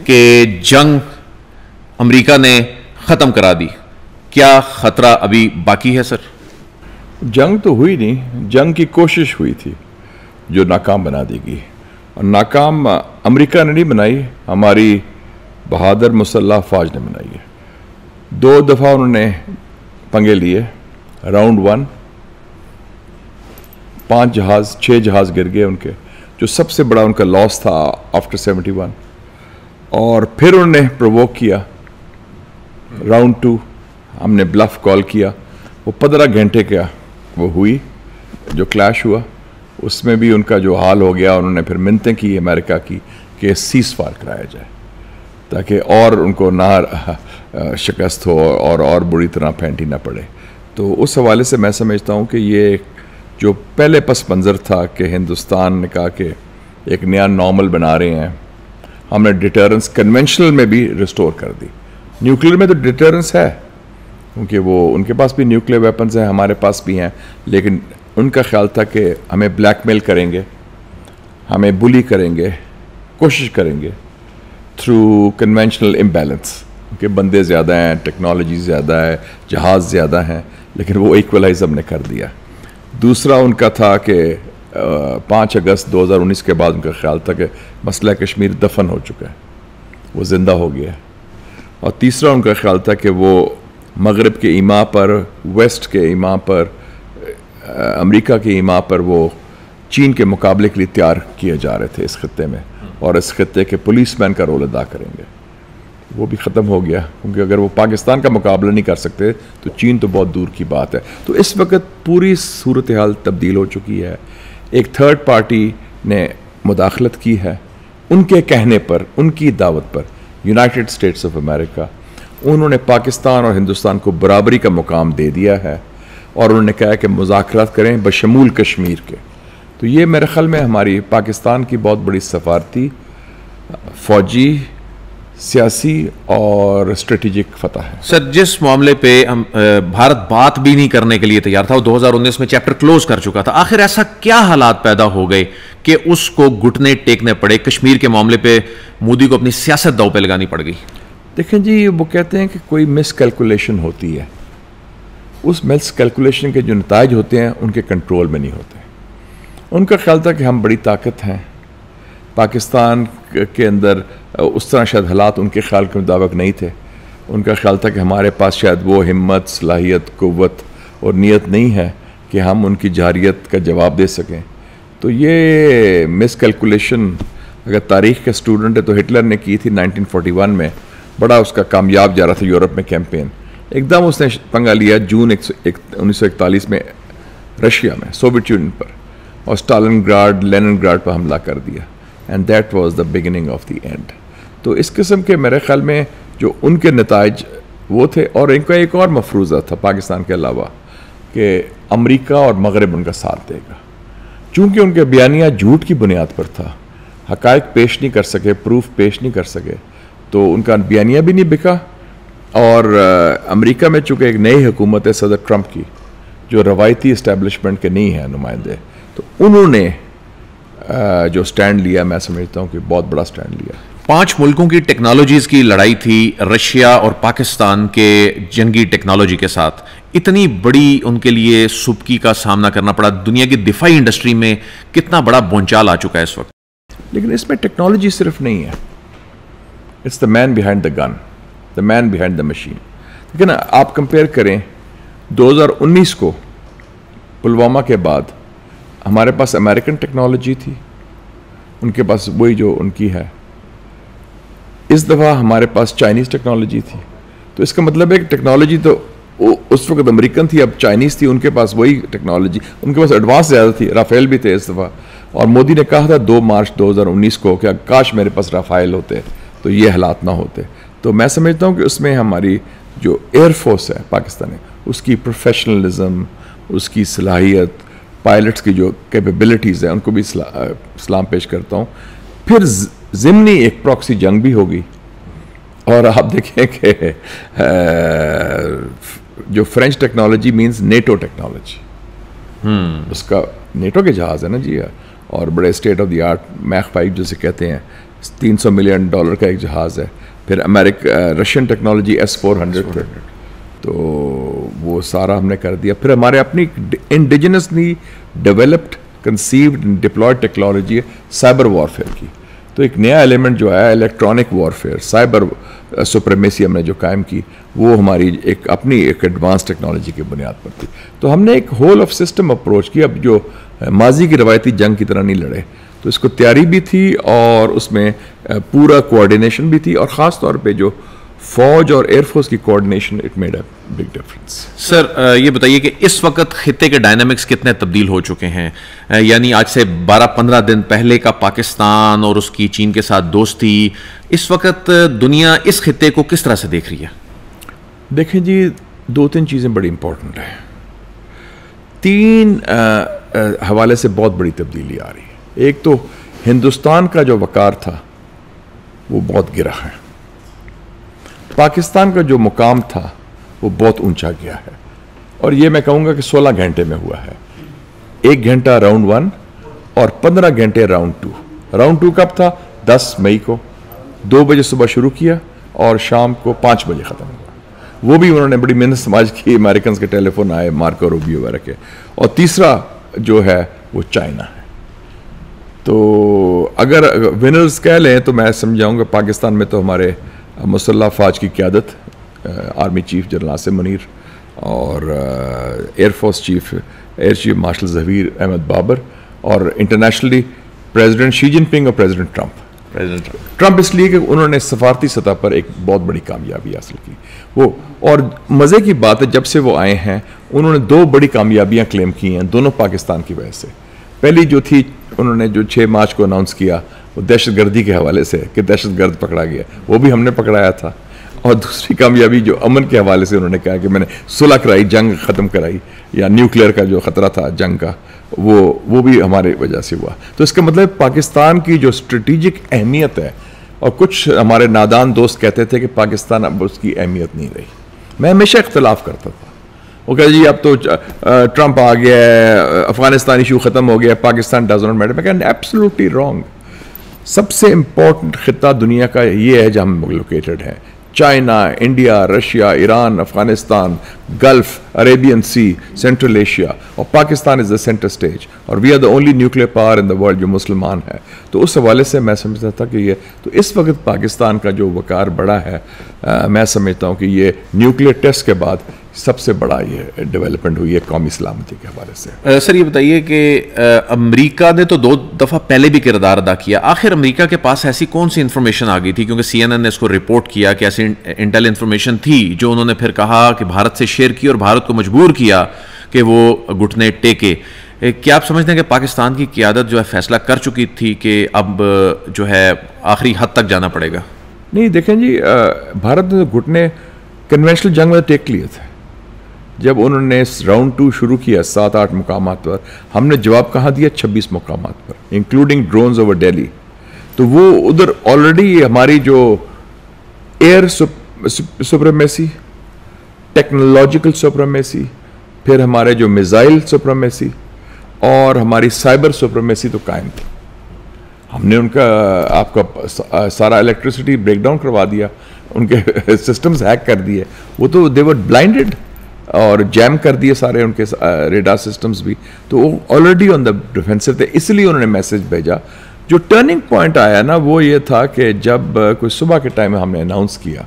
कि जंग अमेरिका ने ख़त्म करा दी, क्या ख़तरा अभी बाकी है सर? जंग तो हुई नहीं, जंग की कोशिश हुई थी जो नाकाम बना दी गई। और नाकाम अमेरिका ने नहीं बनाई, हमारी बहादुर मुसल्लह फ़ौज ने बनाई है। 2 दफ़ा उन्होंने पंगे लिए। राउंड 1 6 जहाज़ गिर गए उनके, जो सबसे बड़ा उनका लॉस था आफ्टर 71। और फिर उन्होंने प्रोवोक किया। राउंड 2 हमने ब्लफ कॉल किया, वो 15 घंटे का वो हुई जो क्लैश हुआ, उसमें भी उनका जो हाल हो गया। उन्होंने फिर मिन्नतें की अमेरिका की कि सीज़ फायर कराया जाए ताकि और उनको ना शिकस्त हो और बुरी तरह फेंटी ना पड़े। तो उस हवाले से मैं समझता हूँ कि ये जो पहले पस मंज़र था कि हिंदुस्तान ने कहा कि एक नया नॉर्मल बना रहे हैं, हमने डिटरेंस कन्वेंशनल में भी रिस्टोर कर दी। न्यूक्लियर में तो डिटरेंस है क्योंकि वो उनके पास भी न्यूक्लियर वेपन्स हैं, हमारे पास भी हैं, लेकिन उनका ख्याल था कि हमें ब्लैकमेल करेंगे, हमें बुली करेंगे, कोशिश करेंगे थ्रू कन्वेंशनल इम्बैलेंस, क्योंकि बंदे ज़्यादा हैं, टेक्नोलॉजी ज़्यादा है, जहाज़ ज़्यादा हैं, लेकिन वो इक्वलाइज हमने कर दिया। दूसरा उनका था कि 5 अगस्त 2019 के बाद उनका ख्याल था कि मसला कश्मीर दफन हो चुका है, वो ज़िंदा हो गया है। और तीसरा उनका ख्याल था कि वो मगरब के ईमा पर, वेस्ट के ईमा पर, अमेरिका के ईमा पर वो चीन के मुकाबले के लिए तैयार किए जा रहे थे इस खत्ते में, और इस खत्ते के पुलिसमैन का रोल अदा करेंगे। वो भी ख़त्म हो गया क्योंकि अगर वो पाकिस्तान का मुकाबला नहीं कर सकते तो चीन तो बहुत दूर की बात है। तो इस वक्त पूरी सूरत हाल तब्दील हो चुकी है। एक थर्ड पार्टी ने मुदाखलत की है उनके कहने पर, उनकी दावत पर, यूनाइटेड स्टेट्स ऑफ अमेरिका। उन्होंने पाकिस्तान और हिंदुस्तान को बराबरी का मुकाम दे दिया है और उन्होंने कहा कि मुज़ाकरात करें बशमूल कश्मीर के। तो ये मेरे ख्याल में हमारी पाकिस्तान की बहुत बड़ी सफारती, फौजी, सियासी और स्ट्रेटेजिक फतह है। सर, जिस मामले पे हम भारत बात भी नहीं करने के लिए तैयार था, वो 2019 में चैप्टर क्लोज कर चुका था, आखिर ऐसा क्या हालात पैदा हो गए कि उसको घुटने टेकने पड़े? कश्मीर के मामले पे मोदी को अपनी सियासत दांव पे लगानी पड़ गई। देखें जी, वो कहते हैं कि कोई मिसकैलकुलेशन होती है, उस मिसकैलकुलेशन के जो नताइज होते हैं उनके कंट्रोल में नहीं होते। उनका ख्याल था कि हम बड़ी ताकत हैं, पाकिस्तान के अंदर उस तरह शायद हालात उनके ख्याल के मुताबिक नहीं थे। उनका ख्याल था कि हमारे पास शायद वो हिम्मत, सलाहियत, क़ुव्वत और नीयत नहीं है कि हम उनकी जारियत का जवाब दे सकें। तो ये मिसकैलकुलेशन अगर तारीख़ के स्टूडेंट है तो हिटलर ने की थी 1941 में, बड़ा उसका कामयाब जा रहा था यूरोप में कैंपेन। एकदम उसने पंगा लिया जून 1941 में रशिया में, सोवियत यूनियन पर, और स्टालिनग्राड, लेनिनग्राड पर हमला कर दिया। And that was the beginning of the end. तो इस किस्म के मेरे ख्याल में जो उनके नताइज वो थे। और इनका एक और मफरूज़ा था पाकिस्तान के अलावा कि अमेरिका और मगरब उनका साथ देगा। चूँकि उनके बयानिया झूठ की बुनियाद पर था, हक़ाइक़ पेश नहीं कर सके, प्रूफ पेश नहीं कर सके, तो उनका बयानिया भी नहीं बिका। और अमेरिका में चूँकि एक नई हुकूमत है सदर ट्रंप की, जो रवायती इस्टेब्लिशमेंट के नहीं हैं नुमाइंदे, तो उन्होंने जो स्टैंड लिया, मैं समझता हूँ कि बहुत बड़ा स्टैंड लिया। 5 मुल्कों की टेक्नोलॉजीज़ की लड़ाई थी, रशिया और पाकिस्तान के जंगी टेक्नोलॉजी के साथ। इतनी बड़ी उनके लिए सुबकी का सामना करना पड़ा। दुनिया की दिफाई इंडस्ट्री में कितना बड़ा बोंचाल आ चुका है इस वक्त। लेकिन इसमें टेक्नोलॉजी सिर्फ नहीं है, it's the man behind the gun, the man behind the machine. लेकिन आप कंपेयर करें 2019 को, पुलवामा के बाद हमारे पास अमेरिकन टेक्नोलॉजी थी, उनके पास वही जो उनकी है। इस दफ़ा हमारे पास चाइनीज़ टेक्नोलॉजी थी। तो इसका मतलब है कि टेक्नोलॉजी तो उस वक्त अमेरिकन थी, अब चाइनीज़ थी, उनके पास वही टेक्नोलॉजी, उनके पास एडवांस ज़्यादा थी। राफेल भी थे इस दफ़ा। और मोदी ने कहा था 2 मार्च 2019 को कि काश मेरे पास राफेल होते तो ये हालात ना होते। तो मैं समझता हूँ कि उसमें हमारी जो एयरफोर्स है पाकिस्तानी, उसकी प्रोफेशनलिज्म, उसकी सलाहियत, पायलट्स की जो कैपेबिलिटीज़ हैं, उनको भी सलाम पेश करता हूँ। फिर ज़िमनी एक प्रॉक्सी जंग भी होगी। और आप देखें कि जो French technology means NATO technology, उसका नेटो के जहाज़ है ना जी, और बड़े state of the art Mach 5 जैसे कहते हैं, $300 मिलियन का एक जहाज़ है। फिर रशियन टेक्नोलॉजी S-400 तो वो सारा हमने कर दिया। फिर हमारे अपनी indigenously developed conceived deployed technology है साइबर वॉरफेयर की। तो एक नया एलिमेंट जो है इलेक्ट्रॉनिक वॉरफेयर, साइबर सुप्रीमेसी हमने जो कायम की, वो हमारी अपनी एक एडवांस टेक्नोलॉजी की बुनियाद पर थी। तो हमने एक होल ऑफ सिस्टम अप्रोच की। अब जो माजी की रवायती जंग की तरह नहीं लड़े, तो इसको तैयारी भी थी और उसमें पूरा कोऑर्डिनेशन भी थी, और ख़ास तौर पे जो फौज और एयरफोर्स की coordination, it made a big difference. Sir ये बताइए कि इस वक्त खित्ते के डायनामिक्स कितने तब्दील हो चुके हैं? यानी आज से 12-15 दिन पहले का पाकिस्तान और उसकी चीन के साथ दोस्ती, इस वक्त दुनिया इस खित्ते को किस तरह से देख रही है? देखें जी, 2-3 चीज़ें बड़ी इंपॉर्टेंट हैं। 3 हवाले से बहुत बड़ी तब्दीली आ रही है। एक तो हिंदुस्तान का जो वकार था वो बहुत गिरा है। पाकिस्तान का जो मुकाम था वो बहुत ऊंचा गया है, और ये मैं कहूँगा कि 16 घंटे में हुआ है। 1 घंटा राउंड 1 और 15 घंटे राउंड 2। राउंड 2 कब था? 10 मई को 2 बजे सुबह शुरू किया और शाम को 5 बजे ख़त्म हुआ। वो भी उन्होंने बड़ी मेहनत समाज की, अमेरिकन के टेलीफोन आए, मार्को रूबियो वगैरह के। और तीसरा जो है वो चाइना है। तो अगर विनर्स कह लें तो मैं समझाऊँगा पाकिस्तान में तो हमारे मुसल्लह फ़ौज की क़यादत, army chief general Asim Munir, और air force chief air chief marshal Zaheer Ahmed Babar, और इंटरनेशनली प्रेसिडेंट शी जिनपिंग और प्रेसिडेंट ट्रंप इसलिए कि उन्होंने सफारती सतह पर एक बहुत बड़ी कामयाबी हासिल की। वो, और मज़े की बात है, जब से वो आए हैं उन्होंने 2 बड़ी कामयाबियां क्लेम की हैं, दोनों पाकिस्तान की वजह से। पहली जो थी, उन्होंने जो 6 मार्च को अनाउंस किया वो दहशतगर्दी के हवाले से कि दहशतगर्द पकड़ा गया, वो भी हमने पकड़ाया था। और दूसरी कामयाबी जो अमन के हवाले से उन्होंने कहा कि मैंने सुलह कराई, जंग ख़त्म कराई, या न्यूक्लियर का जो ख़तरा था जंग का, वो भी हमारे वजह से हुआ। तो इसका मतलब पाकिस्तान की जो स्ट्रेटिजिक अहमियत है, और कुछ हमारे नादान दोस्त कहते थे कि पाकिस्तान अब उसकी अहमियत नहीं रही। मैं हमेशा इख्तलाफ करता था। वो कहा जी अब तो ट्रंप आ गया है, अफगानिस्तान इशू ख़त्म हो गया, पाकिस्तान डज नॉट मैटर। मैं कहता एब्सोल्युटली रॉन्ग। सबसे इम्पोर्टेंट खिता दुनिया का ये है जहाँ हम लोकेटेड हैं। China, India, Russia, Iran, Afghanistan, Gulf, Arabian Sea, Central Asia, और Pakistan is the centre stage, और we are the only nuclear power in the world जो मुसलमान है। तो उस हवाले से मैं समझता था कि ये, तो इस वक्त पाकिस्तान का जो वकार बड़ा है, मैं समझता हूँ कि ये न्यूक्लियर टेस्ट के बाद सबसे बड़ा ये डेवलपमेंट हुई है कौमी सलामती के हवाले से। सर ये बताइए कि अमेरिका ने तो 2 दफ़ा पहले भी किरदार अदा किया, आखिर अमेरिका के पास ऐसी कौन सी इंफॉर्मेशन आ गई थी? क्योंकि CNN ने इसको रिपोर्ट किया कि ऐसी इंटेल इंफॉर्मेशन थी जो उन्होंने फिर कहा कि भारत से शेयर की और भारत को मजबूर किया कि वो घुटने टेके। क्या आप समझते हैं कि पाकिस्तान की क़यादत जो है फैसला कर चुकी थी कि अब जो है आखिरी हद तक जाना पड़ेगा? नहीं, देखें जी, भारत ने घुटने कन्वेंशनल जंग में टेक लिए थे। जब उन्होंने राउंड 2 शुरू किया 7-8 मुकामात पर, हमने जवाब कहाँ दिया? 26 मुकामात पर, इंक्लूडिंग ड्रोन्स ओवर दिल्ली। तो वो उधर ऑलरेडी हमारी जो एयर सुप्रीमेसी, टेक्नोलॉजिकल सुप्रीमेसी, फिर हमारे जो मिसाइल सुप्रीमेसी और हमारी साइबर सुप्रीमेसी तो कायम थी। हमने उनका आपका सारा इलेक्ट्रिसिटी ब्रेकडाउन करवा दिया, उनके सिस्टम्स हैक कर दिए। वो तो दे वर ब्लाइंडेड और जैम कर दिए सारे उनके रेडार सिस्टम्स भी। तो वो ऑलरेडी ऑन द डिफेंसिव थे, इसलिए उन्होंने मैसेज भेजा। जो टर्निंग पॉइंट आया ना वो ये था कि जब कोई सुबह के टाइम में हमने अनाउंस किया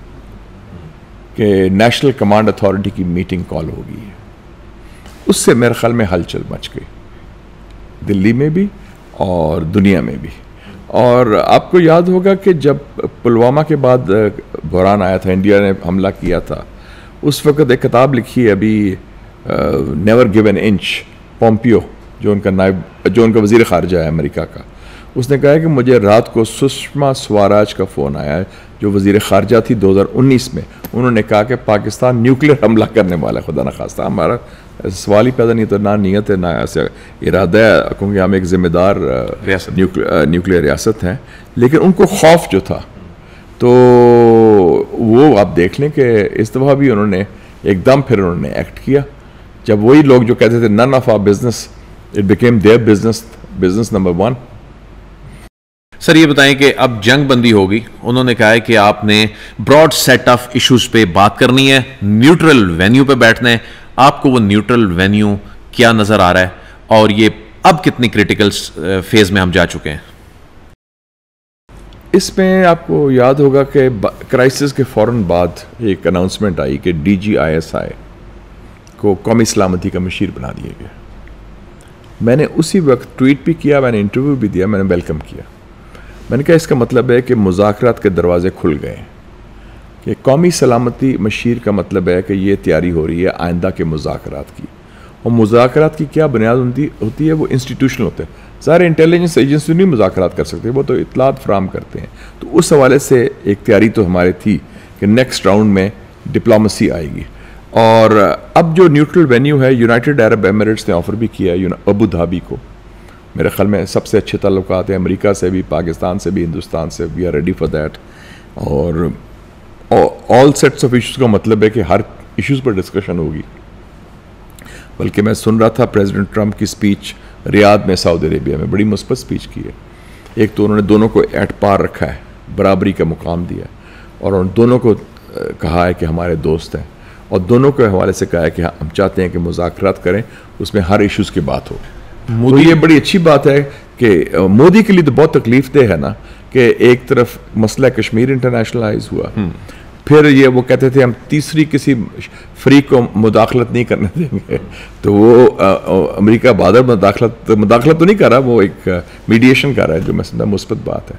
कि नेशनल कमांड अथॉरिटी की मीटिंग कॉल होगी, उससे मेरे ख्याल में हलचल मच गई, दिल्ली में भी और दुनिया में भी। और आपको याद होगा कि जब पुलवामा के बाद बहरान आया था, इंडिया ने हमला किया था, उस वक्त एक किताब लिखी है अभी, never give an inch, Pompeo जो उनका वज़ीर ख़ारजा है अमेरिका का, उसने कहा है कि मुझे रात को सुषमा स्वराज का फ़ोन आया है जो वज़ीर ख़ारजा थी 2019 में। उन्होंने कहा कि पाकिस्तान न्यूक्लियर हमला करने वाला है, खुदा न खास्ता। हमारा सवाल ही पैदा नहीं, तो ना नीयत है ना ऐसे इरादा है, क्योंकि हम एक ज़िम्मेदार न्यूक्लियर रियासत हैं। लेकिन उनको खौफ जो था, तो वो आप देख लें कि इस दफ़ा भी उन्होंने एकदम फिर उन्होंने एक्ट किया। जब वही लोग जो कहते थे none of our business, it became their business number 1। Sir ये बताएं कि अब जंग बंदी होगी, उन्होंने कहा है कि आपने ब्रॉड सेट ऑफ इश्यूज पे बात करनी है, न्यूट्रल वेन्यू पे बैठना है। आपको वो न्यूट्रल वेन्यू क्या नजर आ रहा है, और ये अब कितनी क्रिटिकल फेज में हम जा चुके हैं? इसमें आपको याद होगा कि क्राइसिस के फौरन बाद एक अनाउंसमेंट आई कि DGISI को कौमी सलामती का मशीर बना दिया गया। मैंने उसी वक्त ट्वीट भी किया, मैंने इंटरव्यू भी दिया, मैंने वेलकम किया। मैंने कहा इसका मतलब है कि मुज़ाकरात के दरवाजे खुल गए हैं, कि कौमी सलामती मशीर का मतलब है कि ये तैयारी हो रही है आइंदा के मुज़ाकरात की। और मुज़ाकरात की क्या बुनियाद होती है, वो इंस्टीट्यूशनल होते हैं। सारे इंटेलिजेंस एजेंसी नहीं मुज़ाकरात कर सकते, वो तो इत्तलात फराहम करते हैं। तो उस हवाले से एक तैयारी तो हमारी थी कि नेक्स्ट राउंड में डिप्लोमेसी आएगी। और अब जो न्यूट्रल वेन्यू है, यूनाइटेड अरब एमिरेट्स ने ऑफ़र भी किया है अबू धाबी को। मेरे ख्याल में सबसे अच्छे ताल्लुकात हैं अमेरिका से भी, पाकिस्तान से भी, हिंदुस्तान से। We are ready for that. और ऑल सेट्स ऑफ इश्यूज़ का मतलब है कि हर इश्यूज़ पर डिस्कशन होगी। बल्कि मैं सुन रहा था प्रेसिडेंट ट्रंप की स्पीच रियाद में, सऊदी अरेबिया में, बड़ी मुस्बत स्पीच की है। एक तो उन्होंने दोनों को एट पार रखा है, बराबरी का मुकाम दिया, और उन दोनों को कहा है कि हमारे दोस्त हैं, और दोनों के हवाले से कहा है कि हम चाहते हैं कि मुज़ाकरात करें, उसमें हर इश्यूज़ की बात हो। तो ये बड़ी अच्छी बात है कि मोदी के लिए तो बहुत तकलीफदेह है ना कि एक तरफ मसला कश्मीर इंटरनेशनलाइज हुआ, फिर ये वो कहते थे हम तीसरी किसी फ्री को मुदाखलत नहीं करने देंगे। तो वो अमेरिका बादर मुदाखलत तो नहीं कर रहा, वो एक मीडिएशन कर रहा है, जो मैं समझता मुस्बत बात है।